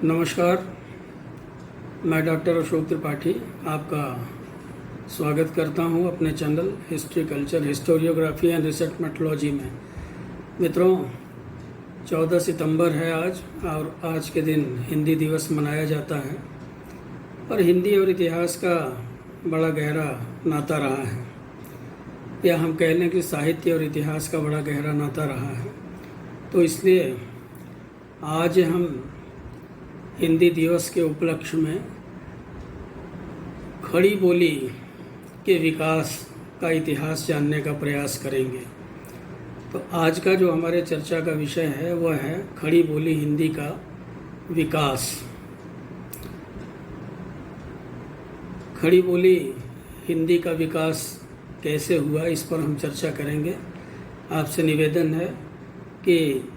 नमस्कार, मैं डॉक्टर अशोक त्रिपाठी आपका स्वागत करता हूं अपने channel history culture historiography and research methodology में। मित्रों, 14 सितंबर है आज और आज के दिन हिंदी दिवस मनाया जाता है और हिंदी और इतिहास का बड़ा गहरा नाता रहा है, या हम कह लें कि साहित्य और इतिहास का बड़ा गहरा नाता रहा है। तो इसलिए आज हम हिंदी दिवस के उपलक्ष्य में खड़ी बोली के विकास का इतिहास जानने का प्रयास करेंगे। तो आज का जो हमारे चर्चा का विषय है वह है खड़ी बोली हिंदी का विकास। खड़ी बोली हिंदी का विकास कैसे हुआ, इस पर हम चर्चा करेंगे। आपसे निवेदन है कि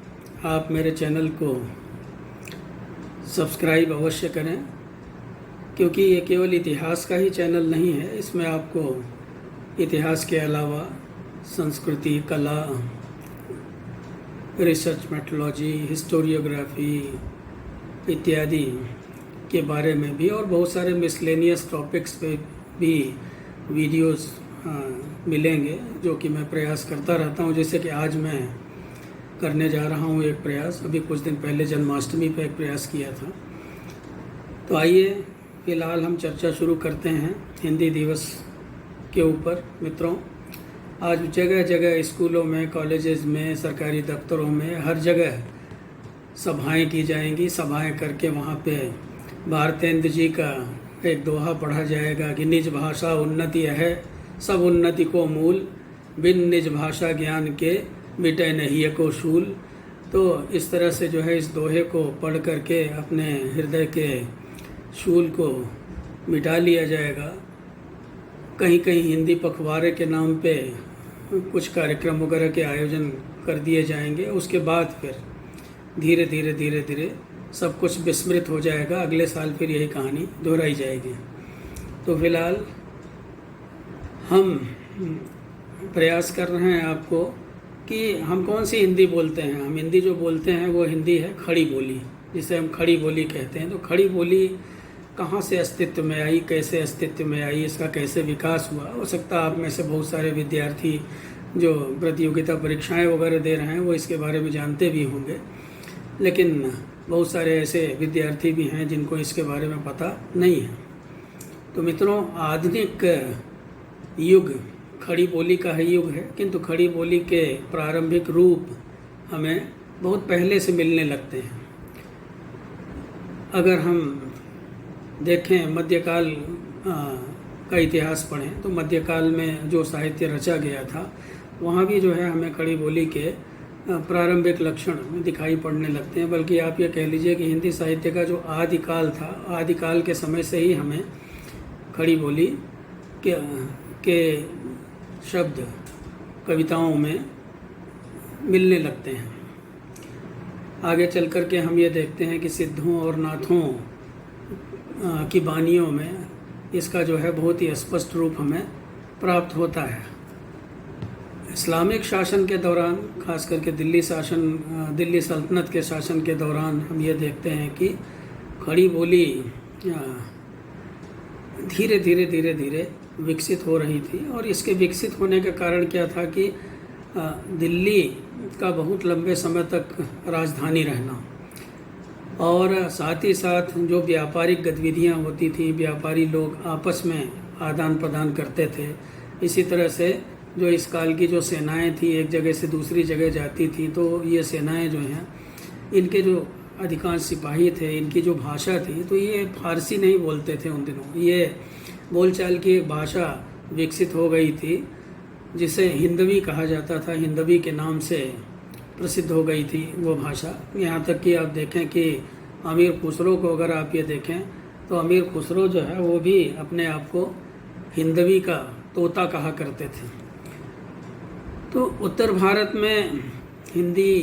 आप मेरे चैनल को सब्सक्राइब अवश्य करें, क्योंकि ये केवल इतिहास का ही चैनल नहीं है। इसमें आपको इतिहास के अलावा संस्कृति, कला, रिसर्च मेथोलॉजी, हिस्टोरियोग्राफी इत्यादि के बारे में भी और बहुत सारे मिसलेनियस टॉपिक्स पे भी वीडियोस मिलेंगे, जो कि मैं प्रयास करता रहता हूँ। जैसे कि आज मैं करने जा रहा हूँ एक प्रयास, अभी कुछ दिन पहले जन्माष्टमी पर एक प्रयास किया था। तो आइए फिलहाल हम चर्चा शुरू करते हैं हिंदी दिवस के ऊपर। मित्रों, आज जगह जगह स्कूलों में, कॉलेजेस में, सरकारी दफ्तरों में हर जगह सभाएं की जाएंगी। सभाएं करके वहाँ पे भारतेंद्र जी का एक दोहा पढ़ा जाएगा कि निज भाषा उन्नति है, सब उन्नति को मूल, बिन निज भाषा ज्ञान के मिटे नहीं को शूल। तो इस तरह से जो है इस दोहे को पढ़ करके अपने हृदय के शूल को मिटा लिया जाएगा। कहीं कहीं हिंदी पखवाड़े के नाम पे कुछ कार्यक्रम वगैरह के आयोजन कर दिए जाएंगे। उसके बाद फिर धीरे धीरे धीरे धीरे सब कुछ विस्मृत हो जाएगा। अगले साल फिर यही कहानी दोहराई जाएगी। तो फिलहाल हम प्रयास कर रहे हैं आपको कि हम कौन सी हिंदी बोलते हैं। हम हिंदी जो बोलते हैं वो हिंदी है खड़ी बोली, जिसे हम खड़ी बोली कहते हैं। तो खड़ी बोली कहाँ से अस्तित्व में आई, कैसे अस्तित्व में आई, इसका कैसे विकास हुआ। हो सकता है आप में से बहुत सारे विद्यार्थी जो प्रतियोगिता परीक्षाएं वगैरह दे रहे हैं वो इसके बारे में जानते भी होंगे, लेकिन बहुत सारे ऐसे विद्यार्थी भी हैं जिनको इसके बारे में पता नहीं है। तो मित्रों, आधुनिक युग खड़ी बोली का ही युग है, किंतु खड़ी बोली के प्रारंभिक रूप हमें बहुत पहले से मिलने लगते हैं। अगर हम देखें मध्यकाल का इतिहास पढ़ें तो मध्यकाल में जो साहित्य रचा गया था वहाँ भी जो है हमें खड़ी बोली के प्रारंभिक लक्षण दिखाई पड़ने लगते हैं। बल्कि आप ये कह लीजिए कि हिंदी साहित्य का जो आदिकाल था, आदिकाल के समय से ही हमें खड़ी बोली के शब्द कविताओं में मिलने लगते हैं। आगे चल कर के हम ये देखते हैं कि सिद्धों और नाथों की बानियों में इसका जो है बहुत ही स्पष्ट रूप हमें प्राप्त होता है। इस्लामिक शासन के दौरान, खास करके दिल्ली सल्तनत के शासन के दौरान हम ये देखते हैं कि खड़ी बोली धीरे धीरे धीरे धीरे विकसित हो रही थी। और इसके विकसित होने का कारण क्या था कि दिल्ली का बहुत लंबे समय तक राजधानी रहना और साथ ही साथ जो व्यापारिक गतिविधियां होती थी, व्यापारी लोग आपस में आदान प्रदान करते थे। इसी तरह से जो इस काल की जो सेनाएं थी एक जगह से दूसरी जगह जाती थी, तो ये सेनाएं जो हैं इनके जो अधिकांश सिपाही थे, इनकी जो भाषा थी, तो ये फारसी नहीं बोलते थे उन दिनों। ये बोलचाल की एक भाषा विकसित हो गई थी जिसे हिंदवी कहा जाता था। हिंदवी के नाम से प्रसिद्ध हो गई थी वो भाषा। यहाँ तक कि आप देखें कि अमीर खुसरो को अगर आप ये देखें तो अमीर खुसरो जो है वो भी अपने आप को हिंदवी का तोता कहा करते थे। तो उत्तर भारत में हिंदी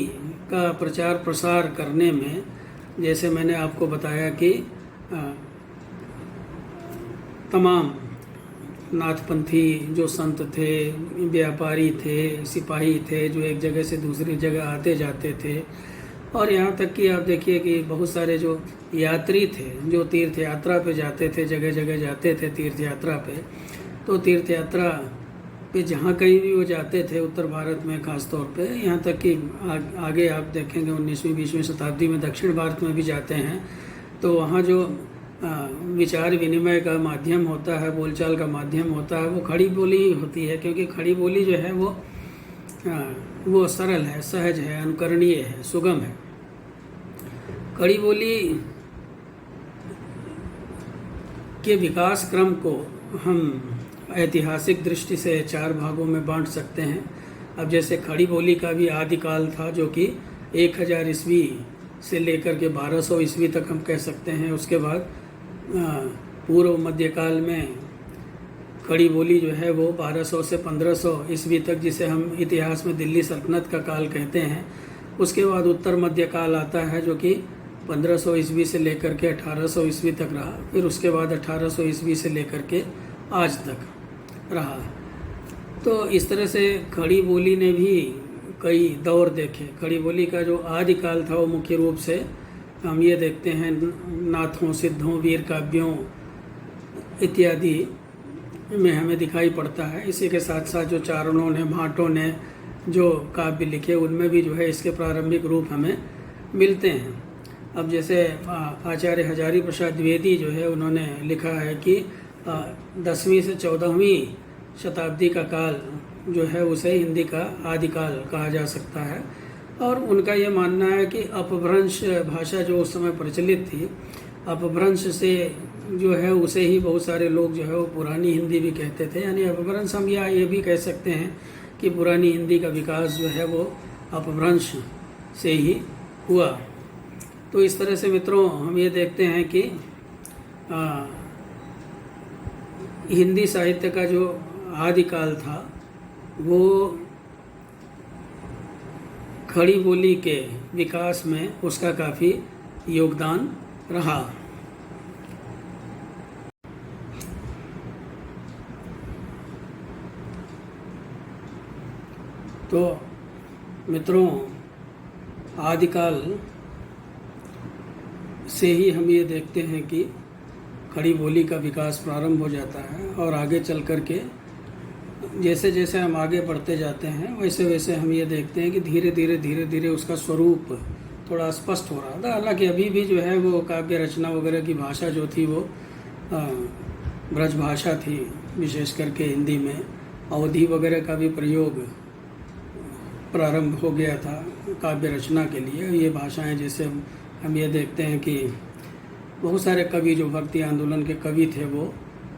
का प्रचार प्रसार करने में, जैसे मैंने आपको बताया कि तमाम नाथपंथी जो संत थे, व्यापारी थे, सिपाही थे, जो एक जगह से दूसरी जगह आते जाते थे, और यहाँ तक कि आप देखिए कि बहुत सारे जो यात्री थे जो तीर्थ यात्रा पे जाते थे, जगह जगह जाते थे तीर्थ यात्रा पे, तो तीर्थ यात्रा पे जहाँ कहीं भी वो जाते थे उत्तर भारत में ख़ास तौर पे, यहाँ तक कि आगे आप देखेंगे 19वीं 20वीं शताब्दी में दक्षिण भारत में भी जाते हैं, तो वहाँ जो विचार विनिमय का माध्यम होता है, बोलचाल का माध्यम होता है, वो खड़ी बोली ही होती है, क्योंकि खड़ी बोली जो है वो सरल है, सहज है, अनुकरणीय है, सुगम है। खड़ी बोली के विकास क्रम को हम ऐतिहासिक दृष्टि से 4 भागों में बांट सकते हैं। अब जैसे खड़ी बोली का भी आदिकाल था जो कि 1000 ईस्वी से लेकर के 1200 ईस्वी तक हम कह सकते हैं। उसके बाद पूर्व मध्यकाल में खड़ी बोली जो है वो 1200 से 1500 ईस्वी तक, जिसे हम इतिहास में दिल्ली सल्तनत का काल कहते हैं। उसके बाद उत्तर मध्यकाल आता है जो कि 1500 ईस्वी से लेकर के 1800 ईस्वी तक रहा। फिर उसके बाद 1800 ईस्वी से लेकर के आज तक रहा। तो इस तरह से खड़ी बोली ने भी कई दौर देखे। खड़ी बोली का जो आदिकाल था वो मुख्य रूप से हम ये देखते हैं नाथों, सिद्धों, वीर काव्यों इत्यादि में हमें दिखाई पड़ता है। इसी के साथ साथ जो चारणों ने, भाटों ने जो काव्य लिखे उनमें भी जो है इसके प्रारंभिक रूप हमें मिलते हैं। अब जैसे आचार्य हजारी प्रसाद द्विवेदी जो है उन्होंने लिखा है कि 10वीं से 14वीं शताब्दी का काल जो है उसे हिंदी का आदिकाल कहा जा सकता है। और उनका ये मानना है कि अपभ्रंश भाषा जो उस समय प्रचलित थी, अपभ्रंश से जो है उसे ही बहुत सारे लोग जो है वो पुरानी हिंदी भी कहते थे। यानी अपभ्रंश हम या ये भी कह सकते हैं कि पुरानी हिंदी का विकास जो है वो अपभ्रंश से ही हुआ। तो इस तरह से मित्रों हम ये देखते हैं कि हिंदी साहित्य का जो आदिकाल था वो खड़ी बोली के विकास में उसका काफ़ी योगदान रहा। तो मित्रों आदिकाल से ही हम ये देखते हैं कि खड़ी बोली का विकास प्रारंभ हो जाता है और आगे चल कर के जैसे जैसे हम आगे बढ़ते जाते हैं वैसे वैसे हम ये देखते हैं कि धीरे धीरे उसका स्वरूप थोड़ा स्पष्ट हो रहा था। हालांकि अभी भी जो है वो काव्य रचना वगैरह की भाषा जो थी वो ब्रज भाषा थी, विशेष करके हिंदी में अवधी वगैरह का भी प्रयोग प्रारंभ हो गया था काव्य रचना के लिए। ये भाषाएं जैसे हम ये देखते हैं कि बहुत सारे कवि जो भक्ति आंदोलन के कवि थे वो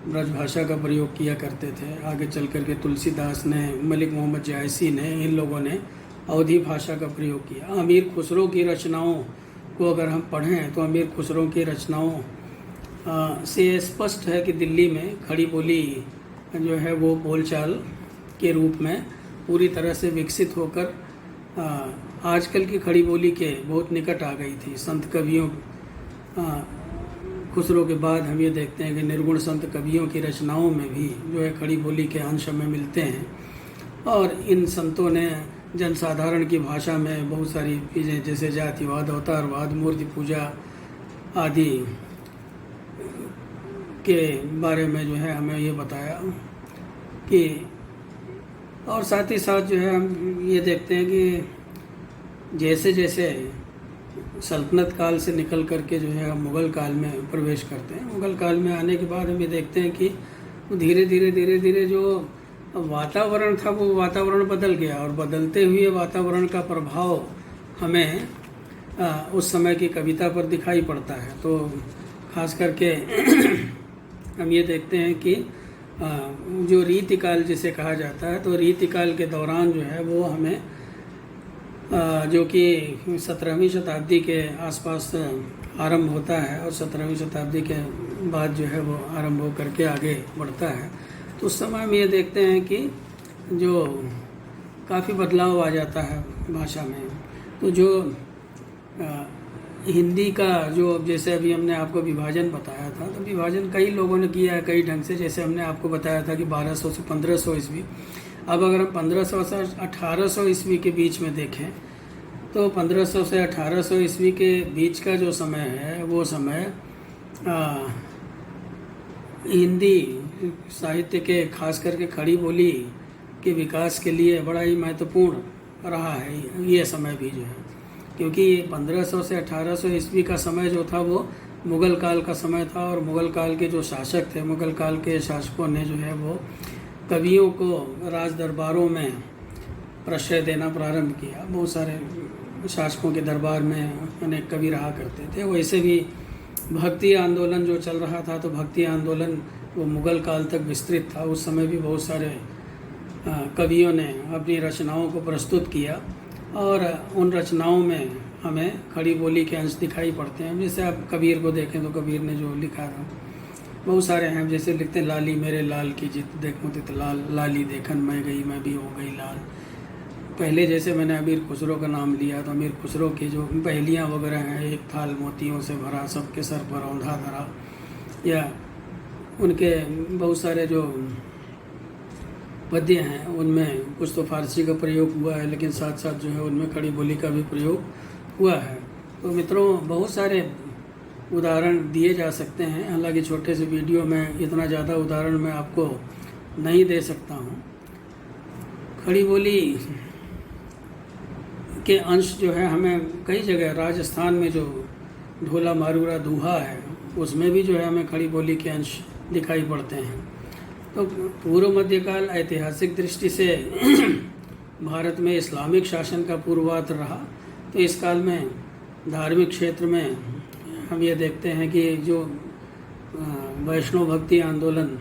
ब्रज भाषा का प्रयोग किया करते थे। आगे चल कर के तुलसीदास ने, मलिक मोहम्मद जायसी ने, इन लोगों ने अवधी भाषा का प्रयोग किया। अमीर खुसरो की रचनाओं को अगर हम पढ़ें तो अमीर खुसरो की रचनाओं से स्पष्ट है कि दिल्ली में खड़ी बोली जो है वो बोलचाल के रूप में पूरी तरह से विकसित होकर आजकल की खड़ी बोली के बहुत निकट आ गई थी। संत कवियों खुसरो के बाद हम ये देखते हैं कि निर्गुण संत कवियों की रचनाओं में भी जो है खड़ी बोली के अंश हमें मिलते हैं। और इन संतों ने जनसाधारण की भाषा में बहुत सारी चीज़ें जैसे जातिवाद, अवतारवाद, मूर्ति पूजा आदि के बारे में जो है हमें ये बताया कि, और साथ ही साथ जो है हम ये देखते हैं कि जैसे जैसे सल्तनत काल से निकल करके जो है हम मुग़ल काल में प्रवेश करते हैं। मुग़ल काल में आने के बाद हम ये देखते हैं कि धीरे धीरे जो वातावरण था वो वातावरण बदल गया और बदलते हुए वातावरण का प्रभाव हमें उस समय की कविता पर दिखाई पड़ता है। तो खास करके हम ये देखते हैं कि जो रीतिकाल जिसे कहा जाता है, तो रीतिकाल के दौरान जो है वो हमें जो कि 17वीं शताब्दी के आसपास आरंभ होता है और 17वीं शताब्दी के बाद जो है वो आरंभ हो करके आगे बढ़ता है। तो उस समय हम ये देखते हैं कि जो काफ़ी बदलाव आ जाता है भाषा में। तो जो हिंदी का जो जैसे अभी हमने आपको विभाजन बताया था, तो विभाजन कई लोगों ने किया है कई ढंग से। जैसे हमने आपको बताया था कि 1200 से 1500 ईस्वी। अब अगर हम 1500 से 1800 ईस्वी के बीच में देखें तो 1500 से 1800 ईस्वी के बीच का जो समय है वो समय हिंदी साहित्य के खास करके खड़ी बोली के विकास के लिए बड़ा ही महत्वपूर्ण रहा है ये समय भी जो है, क्योंकि 1500 से 1800 ईस्वी का समय जो था वो मुग़ल काल का समय था। और मुग़ल काल के जो शासक थे, मुग़ल काल के शासकों ने जो है वो कवियों को राज दरबारों में प्रश्रय देना प्रारंभ किया। बहुत सारे शासकों के दरबार में अनेक कवि रहा करते थे। वैसे भी भक्ति आंदोलन जो चल रहा था, तो भक्ति आंदोलन वो मुग़ल काल तक विस्तृत था। उस समय भी बहुत सारे कवियों ने अपनी रचनाओं को प्रस्तुत किया और उन रचनाओं में हमें खड़ी बोली के अंश दिखाई पड़ते हैं। जैसे आप कबीर को देखें तो कबीर ने जो लिखा था बहुत सारे हैं, जैसे लिखते हैं लाली मेरे लाल की जित देखूं तित लाल, लाली देखन मैं गई मैं भी हो गई लाल। पहले जैसे मैंने अमीर खुसरो का नाम लिया, तो अमीर खुसरो की जो पहेलियाँ वगैरह हैं, एक थाल मोतियों से भरा सबके सर पर औंधा धरा, या उनके बहुत सारे जो पद्य हैं उनमें कुछ तो फारसी का प्रयोग हुआ है, लेकिन साथ साथ जो है उनमें खड़ी बोली का भी प्रयोग हुआ है। तो मित्रों, बहुत सारे उदाहरण दिए जा सकते हैं, हालांकि छोटे से वीडियो में इतना ज़्यादा उदाहरण मैं आपको नहीं दे सकता हूँ। खड़ी बोली के अंश जो है हमें कई जगह, राजस्थान में जो ढोला मारूरा दूहा है उसमें भी जो है हमें खड़ी बोली के अंश दिखाई पड़ते हैं। तो पूर्व मध्यकाल ऐतिहासिक दृष्टि से भारत में इस्लामिक शासन का पूर्वाध रहा। तो इस काल में धार्मिक क्षेत्र में हम ये देखते हैं कि जो वैष्णव भक्ति आंदोलन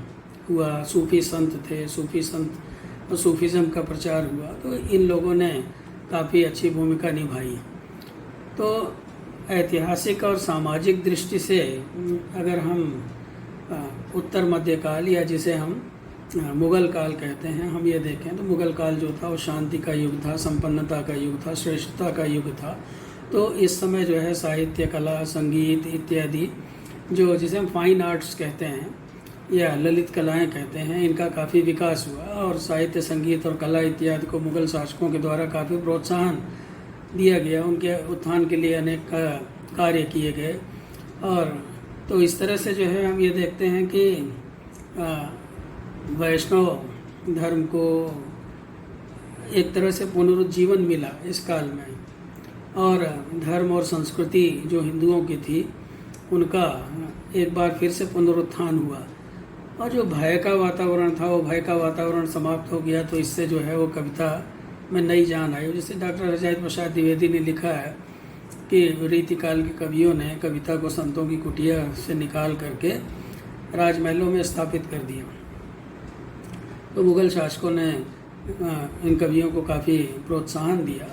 हुआ, सूफी संत थे, सूफी संत और सूफीज़म का प्रचार हुआ, तो इन लोगों ने काफ़ी अच्छी भूमिका निभाई। तो ऐतिहासिक और सामाजिक दृष्टि से अगर हम उत्तर मध्यकाल या जिसे हम मुग़ल काल कहते हैं, हम ये देखें तो मुग़ल काल जो था वो शांति का युग था, संपन्नता का युग था, श्रेष्ठता का युग था। तो इस समय जो है साहित्य, कला, संगीत इत्यादि जो जिसे हम फाइन आर्ट्स कहते हैं या ललित कलाएं कहते हैं, इनका काफ़ी विकास हुआ और साहित्य, संगीत और कला इत्यादि को मुग़ल शासकों के द्वारा काफ़ी प्रोत्साहन दिया गया। उनके उत्थान के लिए अनेक कार्य किए गए। और तो इस तरह से जो है हम ये देखते हैं कि वैष्णव धर्म को एक तरह से पुनरुज्जीवन मिला इस काल में, और धर्म और संस्कृति जो हिंदुओं की थी उनका एक बार फिर से पुनरुत्थान हुआ। और जो भय का वातावरण था वो भय का वातावरण समाप्त हो गया। तो इससे जो है वो कविता में नई जान आई। जैसे डॉक्टर रजाइत प्रसाद द्विवेदी ने लिखा है कि रीतिकाल के कवियों ने कविता को संतों की कुटिया से निकाल करके राजमहलों में स्थापित कर दिया। तो मुग़ल शासकों ने इन कवियों को काफ़ी प्रोत्साहन दिया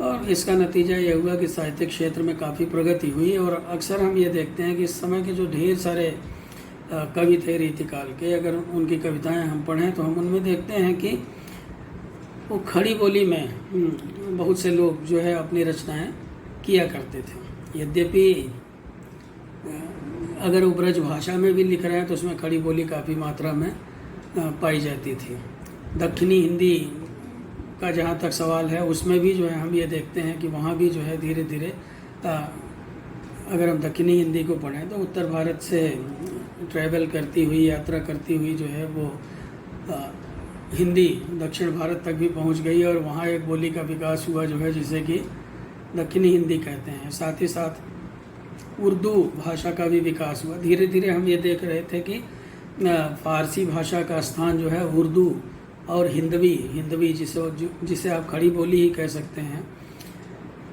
और इसका नतीजा ये हुआ कि साहित्यिक क्षेत्र में काफ़ी प्रगति हुई। और अक्सर हम ये देखते हैं कि इस समय के जो ढेर सारे कवि थे रीतिकाल के, अगर उनकी कविताएं हम पढ़ें तो हम उनमें देखते हैं कि वो खड़ी बोली में बहुत से लोग जो है अपनी रचनाएं किया करते थे। यद्यपि अगर वो ब्रज भाषा में भी लिख रहे हैं तो उसमें खड़ी बोली काफ़ी मात्रा में पाई जाती थी। दक्षिणी हिंदी का जहाँ तक सवाल है उसमें भी जो है हम ये देखते हैं कि वहाँ भी जो है धीरे धीरे अगर हम दक्षिणी हिंदी को पढ़ें तो उत्तर भारत से ट्रैवल करती हुई, यात्रा करती हुई जो है वो हिंदी दक्षिण भारत तक भी पहुंच गई और वहाँ एक बोली का विकास हुआ जो है जिसे कि दक्षिणी हिंदी कहते हैं। साथ ही साथ उर्दू भाषा का भी विकास हुआ। धीरे धीरे हम ये देख रहे थे कि फ़ारसी भाषा का स्थान जो है उर्दू और हिंदवी जिसे आप खड़ी बोली ही कह सकते हैं,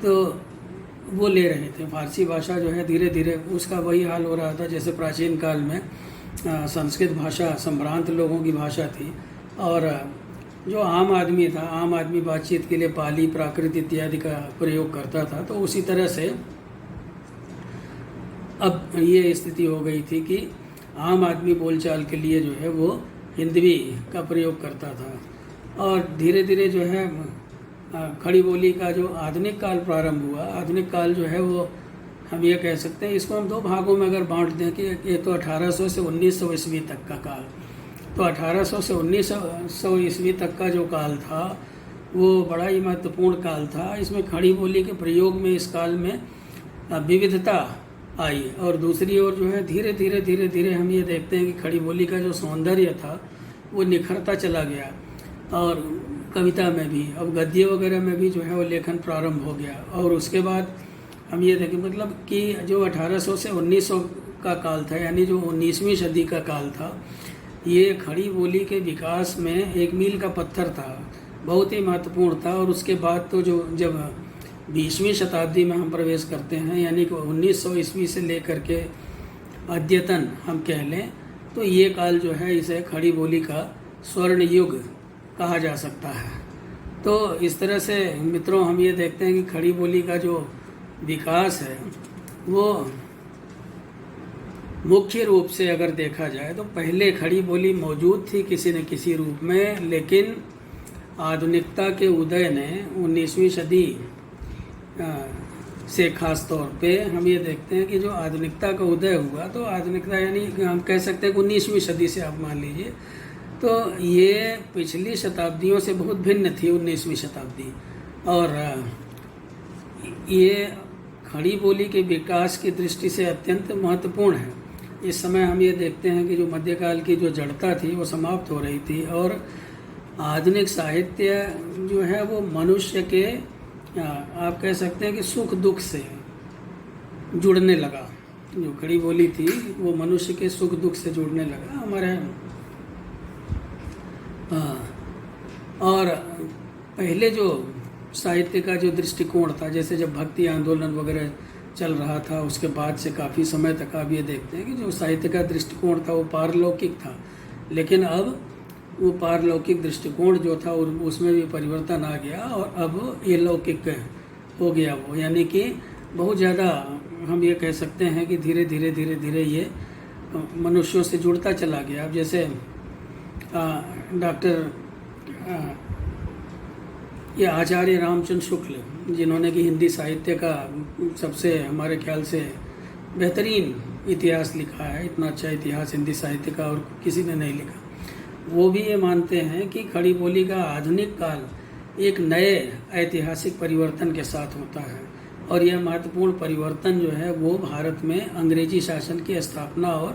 तो वो ले रहे थे। फ़ारसी भाषा जो है धीरे धीरे उसका वही हाल हो रहा था जैसे प्राचीन काल में संस्कृत भाषा संभ्रांत लोगों की भाषा थी और जो आम आदमी था, आम आदमी बातचीत के लिए पाली, प्राकृत इत्यादि का प्रयोग करता था। तो उसी तरह से अब ये स्थिति हो गई थी कि आम आदमी बोलचाल के लिए जो है वो हिंदवी का प्रयोग करता था। और धीरे धीरे जो है खड़ी बोली का जो आधुनिक काल प्रारंभ हुआ, आधुनिक काल जो है वो हम ये कह सकते हैं, इसको हम दो भागों में अगर बांट दें कि एक तो 1800 से 1900 ईस्वी तक का काल। तो 1800 से 1900 ईस्वी तक का जो काल था वो बड़ा ही महत्वपूर्ण काल था। इसमें खड़ी बोली के प्रयोग में इस काल में विविधता आई, और दूसरी ओर जो है धीरे धीरे हम ये देखते हैं कि खड़ी बोली का जो सौंदर्य था वो निखरता चला गया, और कविता में भी, अब गद्य वगैरह में भी जो है वो लेखन प्रारंभ हो गया। और उसके बाद हम ये देखें मतलब कि जो 1800 से 1900 का काल था, यानी जो 19वीं सदी का काल था, ये खड़ी बोली के विकास में एक मील का पत्थर था, बहुत ही महत्वपूर्ण था। और उसके बाद तो जो जब 20वीं शताब्दी में हम प्रवेश करते हैं, यानी कि 1900 ईस्वी से लेकर के अद्यतन हम कह लें, तो ये काल जो है इसे खड़ी बोली का स्वर्ण युग कहा जा सकता है। तो इस तरह से मित्रों हम ये देखते हैं कि खड़ी बोली का जो विकास है वो मुख्य रूप से अगर देखा जाए तो पहले खड़ी बोली मौजूद थी किसी न किसी रूप में, लेकिन आधुनिकता के उदय ने 19वीं सदी से खास तौर पे हम ये देखते हैं कि जो आधुनिकता का उदय हुआ, तो आधुनिकता यानी हम कह सकते हैं कि 19वीं सदी से आप मान लीजिए, तो ये पिछली शताब्दियों से बहुत भिन्न थी 19वीं शताब्दी। और ये खड़ी बोली के विकास की दृष्टि से अत्यंत महत्वपूर्ण है। इस समय हम ये देखते हैं कि जो मध्यकाल की जो जड़ता थी वो समाप्त हो रही थी, और आधुनिक साहित्य जो है वो मनुष्य के आप कह सकते हैं कि सुख दुख से जुड़ने लगा। जो खड़ी बोली थी वो मनुष्य के सुख दुख से जुड़ने लगा हमारे। और पहले जो साहित्य का जो दृष्टिकोण था, जैसे जब भक्ति आंदोलन वगैरह चल रहा था, उसके बाद से काफ़ी समय तक आप ये देखते हैं कि जो साहित्य का दृष्टिकोण था वो पारलौकिक था। लेकिन अब वो पारलौकिक दृष्टिकोण जो था उसमें भी परिवर्तन आ गया, और अब ये लौकिक हो गया वो, यानी कि बहुत ज़्यादा हम ये कह सकते हैं कि धीरे धीरे ये मनुष्यों से जुड़ता चला गया। अब जैसे डॉक्टर ये आचार्य रामचंद्र शुक्ल, जिन्होंने कि हिंदी साहित्य का सबसे हमारे ख्याल से बेहतरीन इतिहास लिखा है, इतना अच्छा इतिहास हिंदी साहित्य का और किसी ने नहीं लिखा, वो भी ये मानते हैं कि खड़ी बोली का आधुनिक काल एक नए ऐतिहासिक परिवर्तन के साथ होता है। और यह महत्वपूर्ण परिवर्तन जो है वो भारत में अंग्रेजी शासन की स्थापना और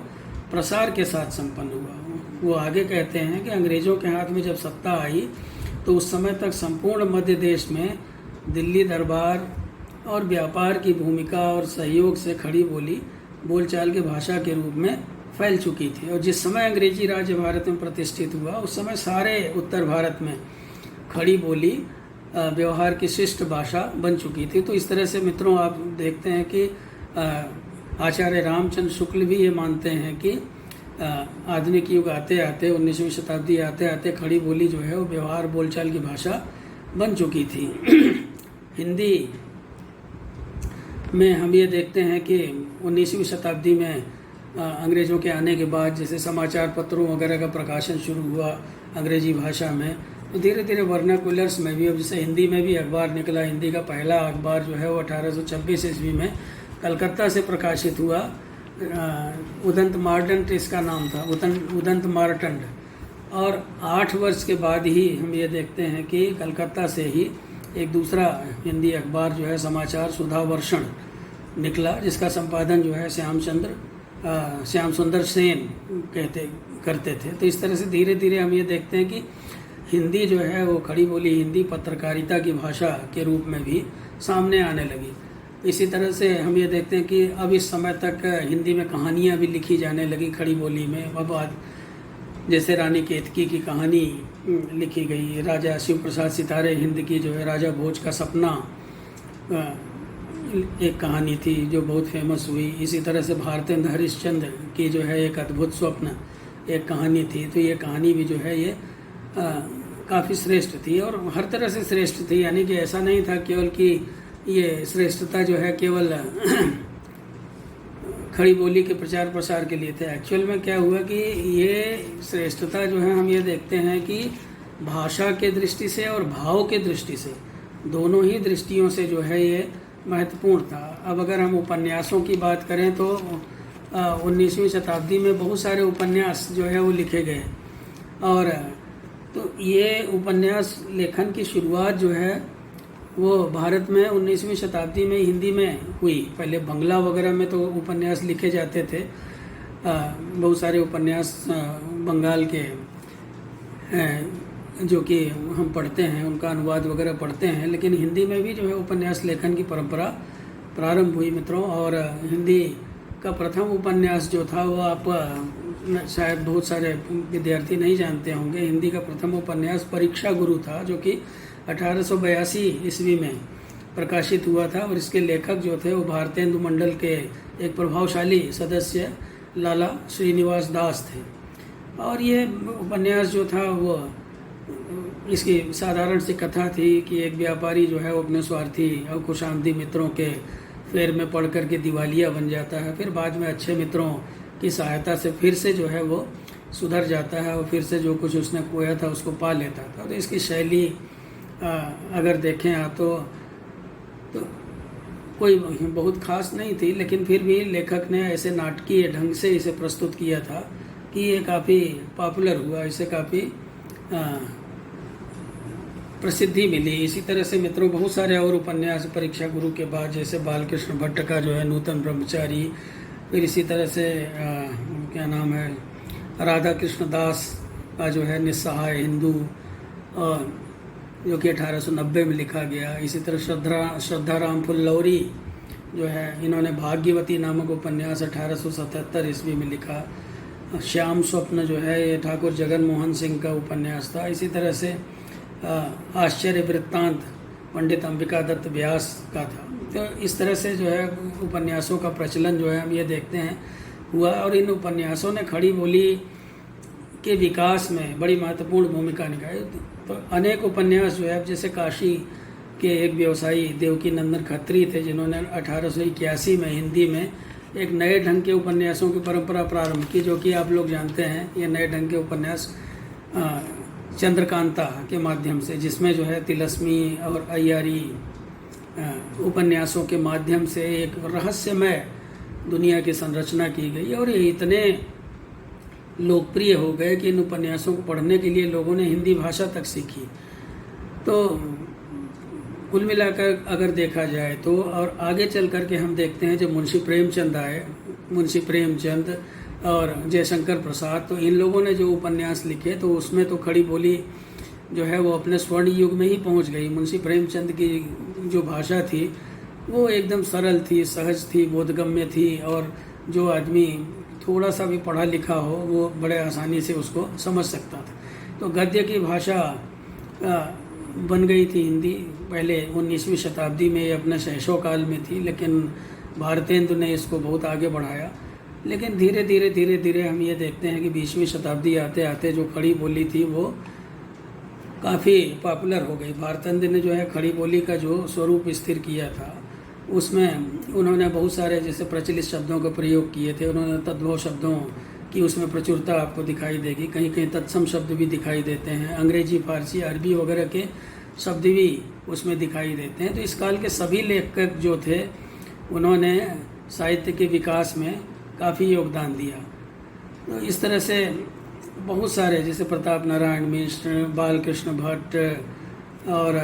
प्रसार के साथ संपन्न हुआ। वो आगे कहते हैं कि अंग्रेज़ों के हाथ में जब सत्ता आई तो उस समय तक संपूर्ण मध्य देश में दिल्ली दरबार और व्यापार की भूमिका और सहयोग से खड़ी बोली बोलचाल की भाषा के रूप में फैल चुकी थी। और जिस समय अंग्रेजी राज्य भारत में प्रतिष्ठित हुआ उस समय सारे उत्तर भारत में खड़ी बोली व्यवहार की शिष्ट भाषा बन चुकी थी। तो इस तरह से मित्रों आप देखते हैं कि आचार्य रामचंद्र शुक्ल भी ये मानते हैं कि आधुनिक युग आते आते 19वीं शताब्दी आते आते खड़ी बोली जो है वो व्यवहार बोलचाल की भाषा बन चुकी थी। हिंदी में हम ये देखते हैं कि 19वीं शताब्दी में अंग्रेज़ों के आने के बाद जैसे समाचार पत्रों वगैरह का प्रकाशन शुरू हुआ अंग्रेजी भाषा में, तो धीरे धीरे वर्नाकुलर्स में भी, अब जैसे हिंदी में भी अखबार निकला। हिंदी का पहला अखबार जो है वो 1826 ईस्वी में कलकत्ता से प्रकाशित हुआ। उदंत मार्टंड इसका नाम था, उदंत मार्टंड। और 8 वर्ष के बाद ही हम ये देखते हैं कि कलकत्ता से ही एक दूसरा हिंदी अखबार जो है समाचार सुधावर्षण निकला, जिसका संपादन जो है श्याम सुंदर सेन करते थे। तो इस तरह से धीरे धीरे हम ये देखते हैं कि हिंदी जो है वो खड़ी बोली हिंदी पत्रकारिता की भाषा के रूप में भी सामने आने लगी। इसी तरह से हम ये देखते हैं कि अब इस समय तक हिंदी में कहानियाँ भी लिखी जाने लगी खड़ी बोली में। अब आज जैसे रानी केतकी की कहानी लिखी गई, राजा शिव प्रसाद सितारे हिंद की जो है राजा भोज का सपना एक कहानी थी जो बहुत फेमस हुई। इसी तरह से भारतेंद्र हरिश्चंद्र की जो है एक अद्भुत स्वप्न एक कहानी थी। तो ये कहानी भी जो है ये काफ़ी श्रेष्ठ थी और हर तरह से श्रेष्ठ थी, यानी कि ऐसा नहीं था केवल कि ये श्रेष्ठता जो है केवल खड़ी बोली के प्रचार प्रसार के लिए थे। एक्चुअल में क्या हुआ कि ये श्रेष्ठता जो है हम ये देखते हैं कि भाषा के दृष्टि से और भाव के दृष्टि से दोनों ही दृष्टियों से जो है ये महत्वपूर्ण था। अब अगर हम उपन्यासों की बात करें तो 19वीं शताब्दी में बहुत सारे उपन्यास जो है वो लिखे गए और तो ये उपन्यास लेखन की शुरुआत जो है वो भारत में 19वीं शताब्दी में हिंदी में हुई। पहले बंगला वगैरह में तो उपन्यास लिखे जाते थे, बहुत सारे उपन्यास बंगाल के हैं जो कि हम पढ़ते हैं, उनका अनुवाद वगैरह पढ़ते हैं, लेकिन हिंदी में भी जो है उपन्यास लेखन की परंपरा प्रारंभ हुई मित्रों। और हिंदी का प्रथम उपन्यास जो था वो आप शायद बहुत सारे विद्यार्थी नहीं जानते होंगे। हिंदी का प्रथम उपन्यास परीक्षा गुरु था, जो कि 1882 ईस्वी में प्रकाशित हुआ था, और इसके लेखक जो थे वो भारतेंदु मंडल के एक प्रभावशाली सदस्य लाला श्रीनिवास दास थे। और ये उपन्यास जो था वो, इसकी साधारण सी कथा थी कि एक व्यापारी जो है वो अपने स्वार्थी और खुशामदी मित्रों के फेर में पड़ कर के दिवालिया बन जाता है, फिर बाद में अच्छे मित्रों की सहायता से फिर से जो है वो सुधर जाता है और फिर से जो कुछ उसने खोया था उसको पा लेता था। तो इसकी शैली अगर देखें आप तो कोई बहुत खास नहीं थी, लेकिन फिर भी लेखक ने ऐसे नाटकीय ढंग से इसे प्रस्तुत किया था कि ये काफ़ी पॉपुलर हुआ, इसे काफ़ी प्रसिद्धि मिली। इसी तरह से मित्रों बहुत सारे और उपन्यास परीक्षा गुरु के बाद, जैसे बालकृष्ण भट्ट का जो है नूतन ब्रह्मचारी, फिर इसी तरह से क्या नाम है, राधा कृष्ण दास का जो है निस्सहाय हिंदू, और जो कि 1890 में लिखा गया। इसी तरह श्रद्धाराम फुल्लौरी जो है, इन्होंने भाग्यवती नामक उपन्यास 1877 ईस्वी में लिखा। श्याम स्वप्न जो है ये ठाकुर जगन मोहन सिंह का उपन्यास था। इसी तरह से आश्चर्य वृत्तांत पंडित अंबिका दत्त व्यास का था। तो इस तरह से जो है उपन्यासों का प्रचलन जो है हम ये देखते हैं हुआ, और इन उपन्यासों ने खड़ी बोली के विकास में बड़ी महत्वपूर्ण भूमिका निभाई। तो अनेक उपन्यास जो है, जैसे काशी के एक व्यवसायी देवकी नंदन खत्री थे, जिन्होंने 1881 में हिंदी में एक नए ढंग के उपन्यासों की परंपरा प्रारंभ की, जो कि आप लोग जानते हैं। ये नए ढंग के उपन्यास चंद्रकांता के माध्यम से, जिसमें जो है तिलस्मी और अय्यारी उपन्यासों के माध्यम से एक रहस्यमय दुनिया की संरचना की गई, और ये इतने लोकप्रिय हो गए कि इन उपन्यासों को पढ़ने के लिए लोगों ने हिंदी भाषा तक सीखी। तो कुल मिलाकर अगर देखा जाए तो, और आगे चल कर के हम देखते हैं जब मुंशी प्रेमचंद आए, मुंशी प्रेमचंद और जयशंकर प्रसाद, तो इन लोगों ने जो उपन्यास लिखे तो उसमें तो खड़ी बोली जो है वो अपने स्वर्ण युग में ही पहुंच गई। मुंशी प्रेमचंद की जो भाषा थी वो एकदम सरल थी, सहज थी, बोधगम्य थी, और जो आदमी थोड़ा सा भी पढ़ा लिखा हो वो बड़े आसानी से उसको समझ सकता था। तो गद्य की भाषा बन गई थी हिंदी। पहले 19वीं शताब्दी में ये अपने शैशव काल में थी, लेकिन भारतेंदु ने इसको बहुत आगे बढ़ाया। लेकिन धीरे धीरे हम ये देखते हैं कि 20वीं शताब्दी आते आते जो खड़ी बोली थी वो काफ़ी पॉपुलर हो गई। भारतेंदु ने जो है खड़ी बोली का जो स्वरूप स्थिर किया था, उसमें उन्होंने बहुत सारे जैसे प्रचलित शब्दों का प्रयोग किए थे। उन्होंने तद्भव शब्दों की उसमें प्रचुरता आपको दिखाई देगी, कहीं कहीं तत्सम शब्द भी दिखाई देते हैं, अंग्रेजी, फारसी, अरबी वगैरह के शब्द भी उसमें दिखाई देते हैं। तो इस काल के सभी लेखक जो थे उन्होंने साहित्य के विकास में काफ़ी योगदान दिया। तो इस तरह से बहुत सारे जैसे प्रताप नारायण मिश्र, बालकृष्ण भट्ट, और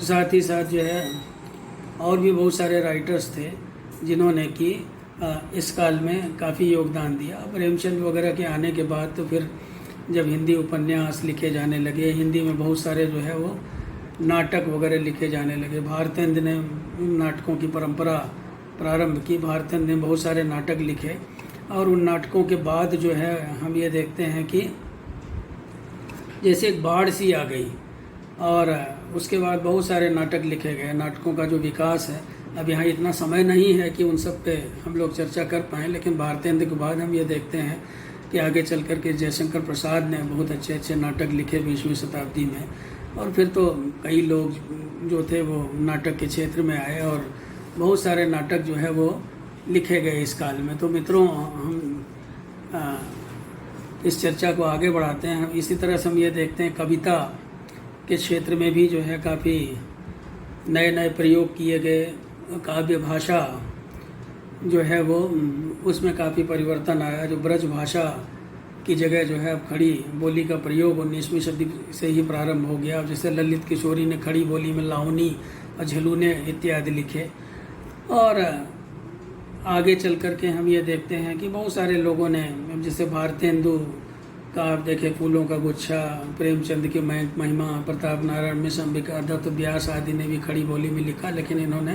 साथ ही साथ जो है और भी बहुत सारे राइटर्स थे जिन्होंने कि इस काल में काफ़ी योगदान दिया। प्रेमचंद वगैरह के आने के बाद तो फिर जब हिंदी उपन्यास लिखे जाने लगे, हिंदी में बहुत सारे जो है वो नाटक वगैरह लिखे जाने लगे। भारतेंदु ने नाटकों की परंपरा प्रारंभ की। भारतेंदु ने बहुत सारे नाटक लिखे, और उन नाटकों के बाद जो है हम ये देखते हैं कि जैसे एक बाढ़ सी आ गई, और उसके बाद बहुत सारे नाटक लिखे गए। नाटकों का जो विकास है, अब यहाँ इतना समय नहीं है कि उन सब पे हम लोग चर्चा कर पाएँ, लेकिन भारतेंदु के बाद हम ये देखते हैं कि आगे चल कर के जयशंकर प्रसाद ने बहुत अच्छे अच्छे नाटक लिखे 20वीं शताब्दी में, और फिर तो कई लोग जो थे वो नाटक के क्षेत्र में आए, और बहुत सारे नाटक जो है वो लिखे गए इस काल में। तो मित्रों, हम इस चर्चा को आगे बढ़ाते हैं। इसी तरह से हम ये देखते हैं कविता के क्षेत्र में भी जो है काफ़ी नए नए प्रयोग किए गए। काव्य भाषा जो है वो उसमें काफ़ी परिवर्तन आया। जो ब्रज भाषा की जगह जो है अब खड़ी बोली का प्रयोग 19वीं सदी से ही प्रारंभ हो गया। जैसे ललित किशोरी ने खड़ी बोली में लावनी और झलूने इत्यादि लिखे। और आगे चल कर के हम ये देखते हैं कि बहुत सारे लोगों ने, जैसे भारतेंदु का आप देखें फूलों का गुच्छा, प्रेमचंद की महिमा, प्रताप नारायण मिश्र, अंबिका दत्त व्यास आदि ने भी खड़ी बोली में लिखा, लेकिन इन्होंने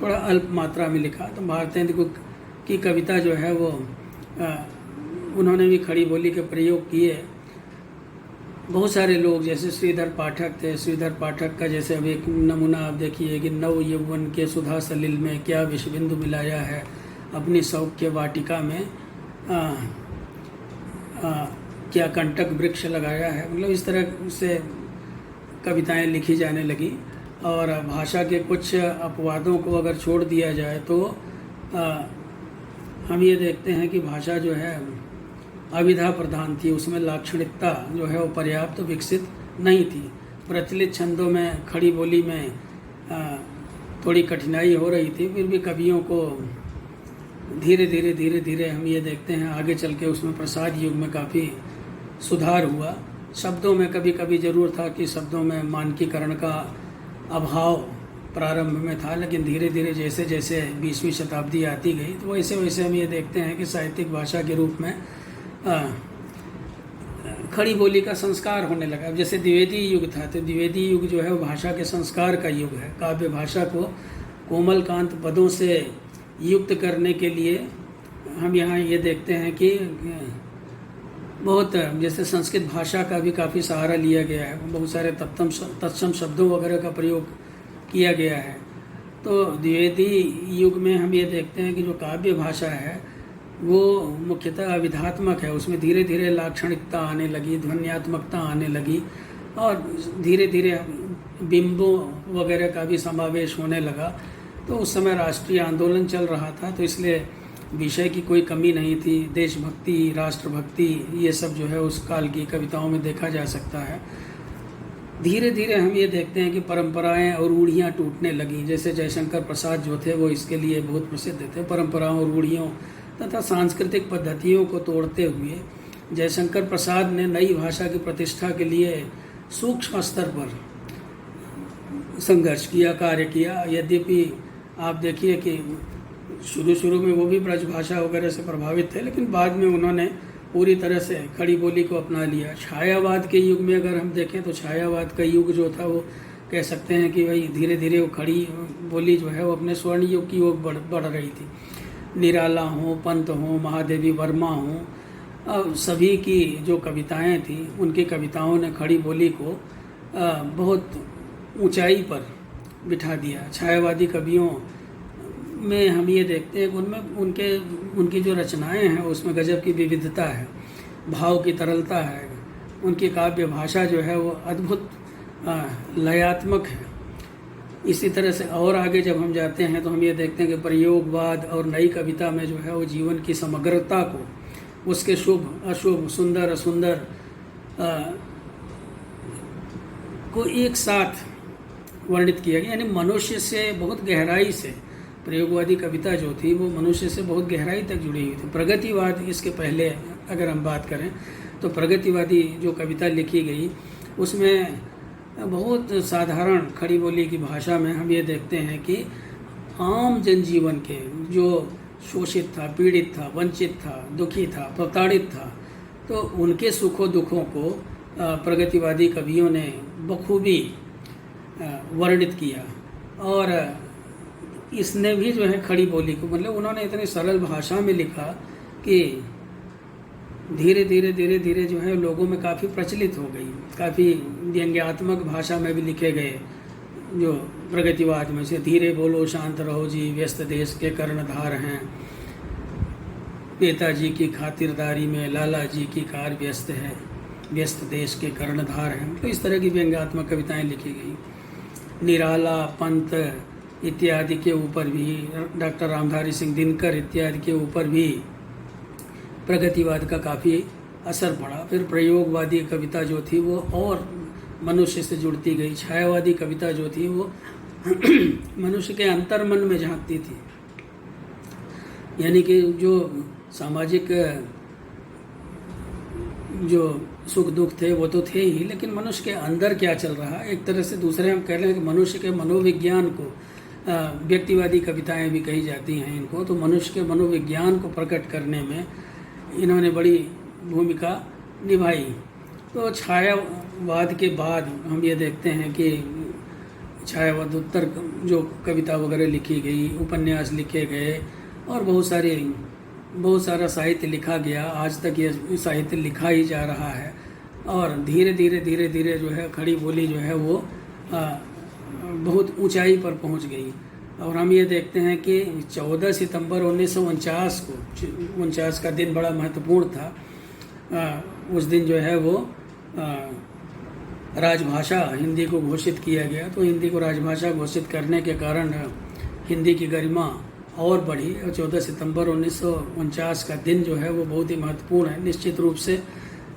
थोड़ा अल्प मात्रा में लिखा। तो भारतेंदु की कविता जो है वो उन्होंने भी खड़ी बोली के प्रयोग किए। बहुत सारे लोग जैसे श्रीधर पाठक थे, श्रीधर पाठक का जैसे अब एक नमूना आप देखिए कि नव यौवन के सुधा सलिल में क्या विषबिंदु मिलाया है, अपनी सौख्य वाटिका में क्या कंटक वृक्ष लगाया है। मतलब इस तरह से कविताएं लिखी जाने लगी। और भाषा के कुछ अपवादों को अगर छोड़ दिया जाए तो हम ये देखते हैं कि भाषा जो है अविधा प्रधान थी, उसमें लाक्षणिकता जो है वो पर्याप्त विकसित नहीं थी। प्रचलित छंदों में खड़ी बोली में थोड़ी कठिनाई हो रही थी, फिर भी कवियों को धीरे धीरे हम ये देखते हैं आगे चल के उसमें प्रसाद युग में काफ़ी सुधार हुआ। शब्दों में कभी कभी ज़रूर था कि शब्दों में मानकीकरण का अभाव प्रारंभ में था, लेकिन धीरे धीरे जैसे जैसे 20वीं शताब्दी आती गई तो वैसे वैसे हम ये देखते हैं कि साहित्यिक भाषा के रूप में खड़ी बोली का संस्कार होने लगा। अब जैसे द्विवेदी युग था, तो द्विवेदी युग जो है वो भाषा के संस्कार का युग है। काव्य भाषा को कोमल कांत पदों से युक्त करने के लिए हम यहाँ ये देखते हैं कि बहुत जैसे संस्कृत भाषा का भी काफ़ी सहारा लिया गया है, बहुत सारे तत्सम शब्दों वगैरह का प्रयोग किया गया है। तो द्विवेदी युग में हम ये देखते हैं कि जो काव्य भाषा है वो मुख्यतः अविधात्मक है, उसमें धीरे धीरे लाक्षणिकता आने लगी, ध्वन्यात्मकता आने लगी और धीरे धीरे बिंबों वगैरह का भी समावेश होने लगा। तो उस समय राष्ट्रीय आंदोलन चल रहा था, तो इसलिए विषय की कोई कमी नहीं थी। देशभक्ति, राष्ट्रभक्ति, ये सब जो है उस काल की कविताओं में देखा जा सकता है। धीरे धीरे हम ये देखते हैं कि परंपराएं और रूढ़ियाँ टूटने लगी। जैसे जयशंकर प्रसाद जो थे वो इसके लिए बहुत प्रसिद्ध थे। परंपराओं, रूढ़ियों तथा सांस्कृतिक पद्धतियों को तोड़ते हुए जयशंकर प्रसाद ने नई भाषा की प्रतिष्ठा के लिए सूक्ष्म स्तर पर संघर्ष किया, कार्य किया। यद्यपि आप देखिए कि शुरू में वो भी ब्रज भाषा वगैरह से प्रभावित थे, लेकिन बाद में उन्होंने पूरी तरह से खड़ी बोली को अपना लिया। छायावाद के युग में अगर हम देखें तो छायावाद का युग जो था वो कह सकते हैं कि भाई धीरे धीरे वो खड़ी बोली जो है वो अपने स्वर्ण युग की ओर बढ़ रही थी। निराला हो, पंत हो, महादेवी वर्मा हो, सभी की जो कविताएं थी उनकी कविताओं ने खड़ी बोली को बहुत ऊंचाई पर बिठा दिया। छायावादी कवियों में हम ये देखते हैं कि उनमें उनकी जो रचनाएं हैं उसमें गजब की विविधता है, भाव की तरलता है। उनकी काव्य भाषा जो है वो अद्भुत लयात्मक है। इसी तरह से और आगे जब हम जाते हैं तो हम ये देखते हैं कि प्रयोगवाद और नई कविता में जो है वो जीवन की समग्रता को, उसके शुभ अशुभ, सुंदर असुंदर को एक साथ वर्णित किया गया। यानी मनुष्य से बहुत गहराई से प्रयोगवादी कविता जो थी वो मनुष्य से बहुत गहराई तक जुड़ी हुई थी। प्रगतिवाद, इसके पहले अगर हम बात करें तो प्रगतिवादी जो कविता लिखी गई उसमें बहुत साधारण खड़ी बोली की भाषा में हम ये देखते हैं कि आम जनजीवन के जो शोषित था, पीड़ित था, वंचित था, दुखी था, प्रताड़ित था, तो उनके सुखों दुखों को प्रगतिवादी कवियों ने बखूबी वर्णित किया। और इसने भी जो है खड़ी बोली को, मतलब उन्होंने इतनी सरल भाषा में लिखा कि धीरे धीरे जो है लोगों में काफ़ी प्रचलित हो गई। काफ़ी व्यंग्यात्मक भाषा में भी लिखे गए जो प्रगतिवाद में से, धीरे बोलो शांत रहो जी, व्यस्त देश के कर्णधार हैं, नेताजी की खातिरदारी में लाला जी की कार व्यस्त है, व्यस्त देश के कर्णधार हैं। तो इस तरह की व्यंग्यात्मक कविताएं लिखी गई। निराला, पंत इत्यादि के ऊपर भी, डॉक्टर रामधारी सिंह दिनकर इत्यादि के ऊपर भी प्रगतिवाद का काफ़ी असर पड़ा। फिर प्रयोगवादी कविता जो थी वो और मनुष्य से जुड़ती गई। छायावादी कविता जो थी वो मनुष्य के अंतर्मन में झांकती थी, यानी कि जो सामाजिक जो सुख दुख थे वो तो थे ही, लेकिन मनुष्य के अंदर क्या चल रहा है, एक तरह से दूसरे हम कह रहे हैं कि मनुष्य के मनोविज्ञान को, व्यक्तिवादी कविताएं भी कही जाती हैं इनको, तो मनुष्य के मनोविज्ञान को प्रकट करने में इन्होंने बड़ी भूमिका निभाई। तो छायावाद के बाद हम ये देखते हैं कि छायावाद उत्तर जो कविता वगैरह लिखी गई, उपन्यास लिखे गए और बहुत सारा साहित्य लिखा गया। आज तक ये साहित्य लिखा ही जा रहा है और धीरे धीरे जो है खड़ी बोली जो है वो बहुत ऊंचाई पर पहुंच गई। और हम ये देखते हैं कि 14 सितंबर 1949 को, 49 का दिन बड़ा महत्वपूर्ण था। उस दिन जो है वो राजभाषा हिंदी को घोषित किया गया। तो हिंदी को राजभाषा घोषित करने के कारण हिंदी की गरिमा और बढ़ी। और 14 सितंबर 1949 का दिन जो है वो बहुत ही महत्वपूर्ण है। निश्चित रूप से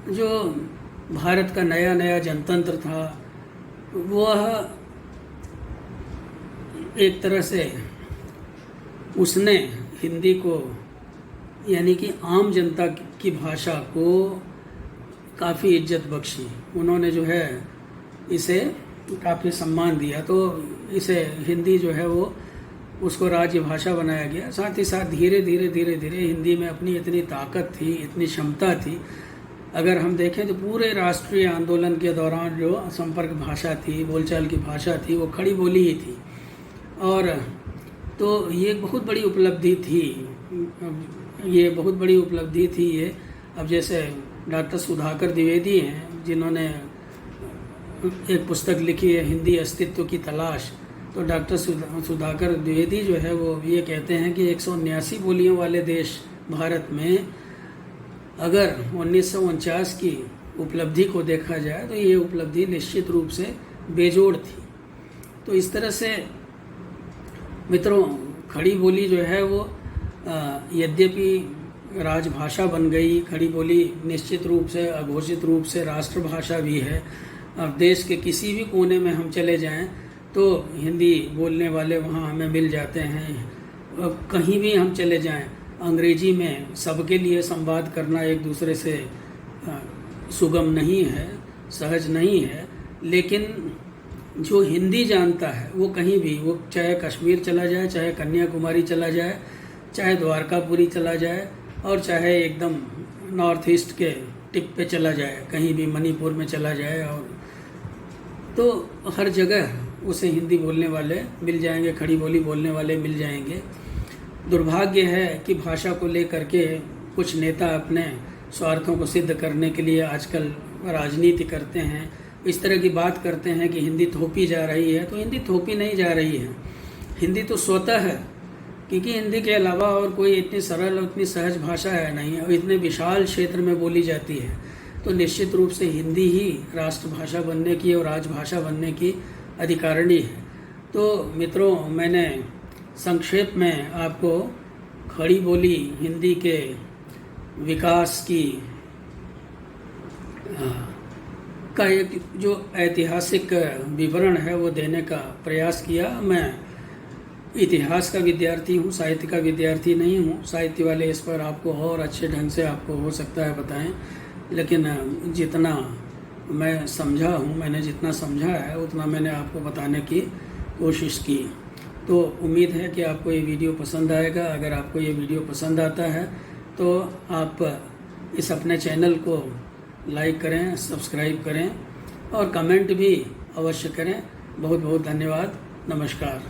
जो भारत का नया जनतंत्र था वह एक तरह से उसने हिंदी को, यानी कि आम जनता की भाषा को काफ़ी इज्जत बख्शी। उन्होंने जो है इसे काफ़ी सम्मान दिया। तो इसे हिंदी जो है वो उसको राज्य भाषा बनाया गया। साथ ही साथ धीरे धीरे हिंदी में अपनी इतनी ताकत थी, इतनी क्षमता थी। अगर हम देखें तो पूरे राष्ट्रीय आंदोलन के दौरान जो संपर्क भाषा थी, बोलचाल की भाषा थी, वो खड़ी बोली ही थी। और तो ये बहुत बड़ी उपलब्धि थी, ये बहुत बड़ी उपलब्धि थी ये। अब जैसे डॉक्टर सुधाकर द्विवेदी हैं जिन्होंने एक पुस्तक लिखी है हिंदी अस्तित्व की तलाश। तो डॉक्टर सुधाकर द्विवेदी जो है वो ये कहते हैं कि 179 बोलियों वाले देश भारत में अगर 1949 की उपलब्धि को देखा जाए तो ये उपलब्धि निश्चित रूप से बेजोड़ थी। तो इस तरह से मित्रों खड़ी बोली जो है वो यद्यपि राजभाषा बन गई, खड़ी बोली निश्चित रूप से अघोषित रूप से राष्ट्रभाषा भी है। अब देश के किसी भी कोने में हम चले जाएं तो हिंदी बोलने वाले वहाँ हमें मिल जाते हैं। अब कहीं भी हम चले जाएं, अंग्रेजी में सबके लिए संवाद करना एक दूसरे से सुगम नहीं है, सहज नहीं है। लेकिन जो हिंदी जानता है वो कहीं भी, वो चाहे कश्मीर चला जाए, चाहे कन्याकुमारी चला जाए, चाहे द्वारकापुरी चला जाए और चाहे एकदम नॉर्थ ईस्ट के टिप पे चला जाए, कहीं भी मणिपुर में चला जाए, और तो हर जगह उसे हिंदी बोलने वाले मिल जाएंगे, खड़ी बोली बोलने वाले मिल जाएंगे। दुर्भाग्य है कि भाषा को लेकर के कुछ नेता अपने स्वार्थों को सिद्ध करने के लिए आजकल राजनीति करते हैं, इस तरह की बात करते हैं कि हिंदी थोपी जा रही है। तो हिंदी थोपी नहीं जा रही है, हिंदी तो स्वतः है, क्योंकि हिंदी के अलावा और कोई इतनी सरल और इतनी सहज भाषा है नहीं, और इतने विशाल क्षेत्र में बोली जाती है। तो निश्चित रूप से हिंदी ही राष्ट्रभाषा बनने की और राजभाषा बनने की अधिकारिणी है। तो मित्रों, मैंने संक्षेप में आपको खड़ी बोली हिंदी के विकास की का एक जो ऐतिहासिक विवरण है वो देने का प्रयास किया। मैं इतिहास का विद्यार्थी हूँ, साहित्य का विद्यार्थी नहीं हूँ। साहित्य वाले इस पर आपको और अच्छे ढंग से आपको हो सकता है बताएं, लेकिन जितना मैं समझा हूँ, मैंने जितना समझा है उतना मैंने आपको बताने की कोशिश की। तो उम्मीद है कि आपको ये वीडियो पसंद आएगा। अगर आपको ये वीडियो पसंद आता है तो आप इस अपने चैनल को लाइक करें, सब्सक्राइब करें और कमेंट भी अवश्य करें। बहुत बहुत धन्यवाद। नमस्कार।